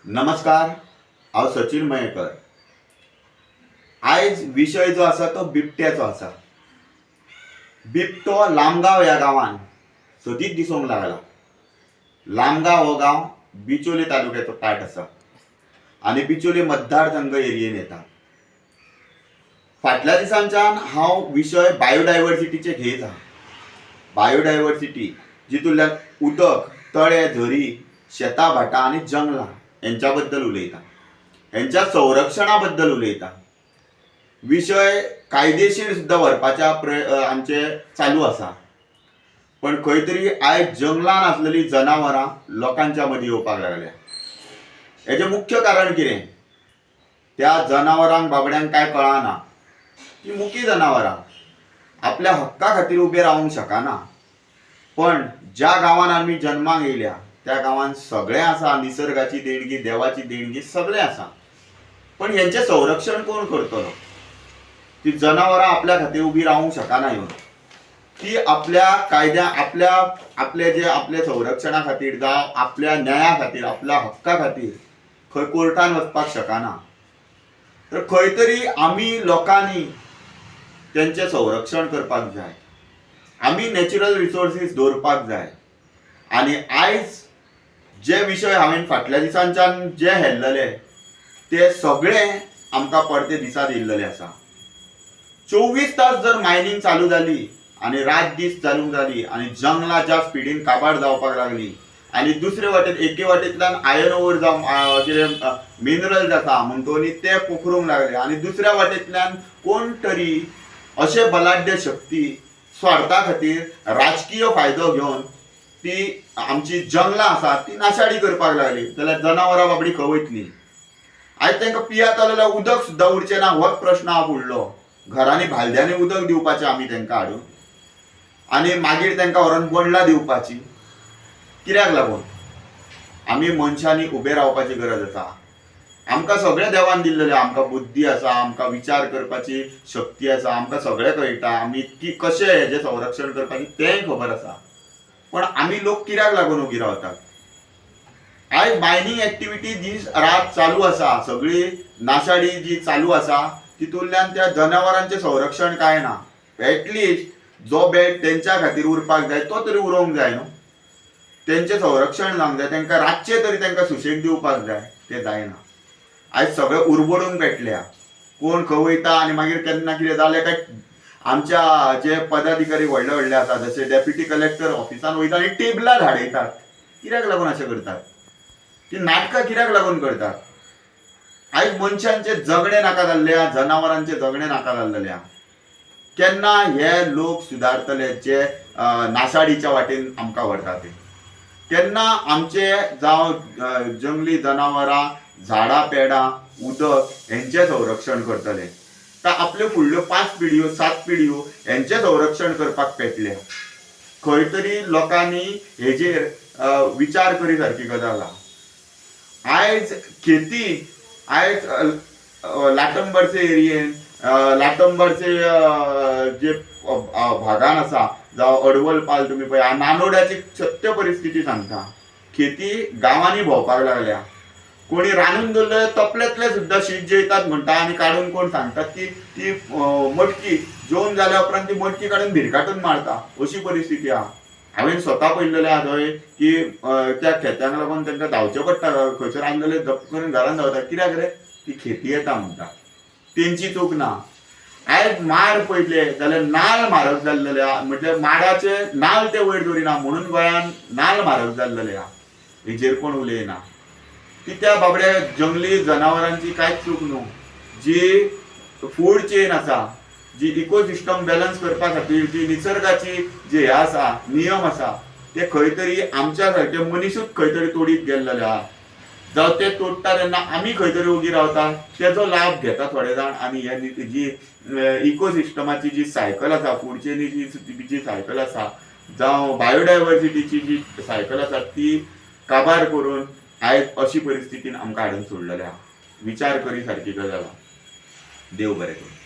नमस्कार, हांव सचिन मयेकर। आयज विषय जो आसा तो बिबट्याचो आसा। बिबटो लामगांव ह्या गांवांत सदींच दिसूंक लागला। लामगांव हो गांव बिचोले तालुक्याचो पार्ट आसा आनी बिचोले मतदारसंघ एरियेन येता। फाटल्या दिसांच्यान हांव विशय बायोडायवर्सिटीचे घेयत आहा। बायोडायवर्सिटी जितूंतल्यान उदक, तळे, झरी, शेतां भाटां आनी जंगलां हेंच्या बद्दल उलयता, हेंच्या संरक्षणा बद्दल उलयता। विशय कायदेशीर सुद्दां व्हरपाच्या आमचे चालू आसा, पण खंय तरी आयज जंगलान आसलेली जनावरां लोकांच्या मदीं येवपाक लागल्या। हेजें मुख्य कारण कितें? त्या जनावरांक बाबड्यांक काय कळना। ती मुकी जनावरां आपल्या हक्का खातीर उबे रावंक शकना। पण ज्या गांवांत आमी जन्माक येयल्या त्या गांवांत सगळें आसा, निसर्गाची देणगी, देवाची देणगी सगळें आसा। पण हेंचें संरक्षण कोण करतलो? ती जनावरां आपल्या खातीर उबी रावंक शकना ह्यो। ती आपल्या कायद्या आपल्या संरक्षणा खातीर जावं आपल्या न्याया खातीर, आपल्या हक्का खातीर खंय कोर्टान वचपाक शकना। तर खंय तरी आमी लोकांनी तेंचें संरक्षण करपाक जाय। आमी नॅचरल रिसोर्सीस दवरपाक जाय। आनी आयज जे विशय हांवें फाटल्या दिसांच्यान जे हेल्लले ते सगळे आमकां परते दिसात येयल्लेले आसा। 24 तास जर मायनिंग चालू जाली आनी रात दीस चालू जाली आनी जंगलां ज्या स्पिडीन काबार जावपाक लागली आनी दुसरे वाटेन एके वाटेंतल्यान आयर्न ओर जावं कितें मिनरल्स आसा म्हणटोनी ते पोखरूंक लागले आनी दुसऱ्या वाटेंतल्यान कोण तरी अशे बलाढ्य शक्ती स्वार्था खातीर राजकीय फायदो घेवन ती आमची जंगलां आसा ती नाशाडी करपाक लागली, जाल्यार जनावरां बाबडी खंय वयतलीं? आयज तांकां पियात जाल्यार उदक सुद्दां उरचें ना होच प्रश्न आहा फुडलो। घरांनी भालद्यांनी उदक दिवपाचें आमी तांकां हाडून आनी मागीर तांकां व्हरून बोंडला दिवपाची। कित्याक लागून? आमी मनशांनी उबे रावपाची गरज आसा। आमकां सगळें देवान दिल्लेलें, आमकां बुद्धी आसा, आमकां विचार करपाची शक्ती आसा, आमकां सगळें कळटा, आमी कशें हेजें संरक्षण करपाचें तेंय खबर आसा। पण आमी लोक कित्याक लागून उबी रावतात? आयज मायनिंग एक्टिविटी दीस रात चालू आसा, सगळी नाशाडी जी चालू आसा तितूंतल्यान त्या जनावरांचें संरक्षण कांय ना। एटलिस्ट जो बेल्ट तेंच्या खातीर उरपाक जाय तो तरी उरोवंक जाय न्हू। तेंचें संरक्षण जावंक जाय, तांकां रातचें तरी तांकां सुशेग दिवपाक जाय, तें जायना। आयज सगळें उरबडून पेटल्या, कोण खंय वयता आनी मागीर केन्ना कितें जालें काय आमच्या जे पदाधिकारी व्हडले व्हडले आसा जशे डेप्युटी कलेक्टर ऑफिसान वयता आनी टेबलां धाडयतात। कित्याक लागून अशें करतात? ती नाटकां कित्याक लागून करतात? आयज मनशांचें जगणें नाका जाल्लें आहा, जनावरांचें जगणें नाका जाल्लें आहा। केन्ना हे लोक सुदारतले जे नाशाडीच्या वाटेन आमकां व्हरता ते? केन्ना आमचे जावं जंगली जनावरां, झाडां पेडां, उदक हेंचें संरक्षण करतले? तर आपल्यो फुडल्यो 5 पिढयो 7 पिढयो हेंचें संरक्षण करपाक पेटल्या। खंय तरी लोकांनी हेजेर विचार करी सारकी गजाल आहा। आयज खेती आयज लाटंबरचे एरियेन लाटंबरचे जे भागान आसा जावं अडवल पाल तुमी पळय नानोड्याची सत्य परिस्थिती सांगता। खेती गांवांनी भोंवपाक लागल्या। कोणी रांदून दवरलेले तपलेतले सुद्दां शीत जेयतात म्हणटा आनी काडून कोण सांगतात की ती मटकी जेवून जाल्या उपरांत ती मटकी काडून भिरकाटून मारता, अशी परिस्थिती आहा। हांवें स्वता पळयल्लेलें आहा थंय की त्या खेत्यांक लागून तांकां धांवचें पडटा, खंयसर रांदलेले झप्प करून घरान धांवतात। कित्याक रे? ती खेती येता म्हणटा, तेंची चूक ना। आयज माड पळयले जाल्यार नाल्ल म्हारग जाल्लेले आहा, म्हटल्यार माडाचे नाल्ल ते वयर दवरिना म्हणून गोंयान नाल्ल म्हारग जाल्लेले आहा। हेजेर कोण उलयना। ती त्या बाबड्या जंगली जनावरांची कांयच चूक न्हू। जी फूड चेन आसा, जी इकोसिस्टम बॅलन्स करपा खातीर जी निसर्गाची जी हे आसा नियम आसा ते खंय तरी आमच्या सारके मनीसूच खंय तरी तोडीत गेल्लेले आहा। जावं ते तोडटा तेन्ना आमी खंय तरी उगी रावता, तेजो लाभ घेता थोडे जाण आनी हे जी इकोसिस्टमाची जी सायकल आसा, फूड चेनीची जी सायकल आसा, जावं बायोडायवर्सिटीची जी सायकल आसा ती काबार करून आयज अशी परिस्थितीन आमकां हाडून सोडलेले आहा। विचार करी सारकी गजाल आहा। देव बरें करूं।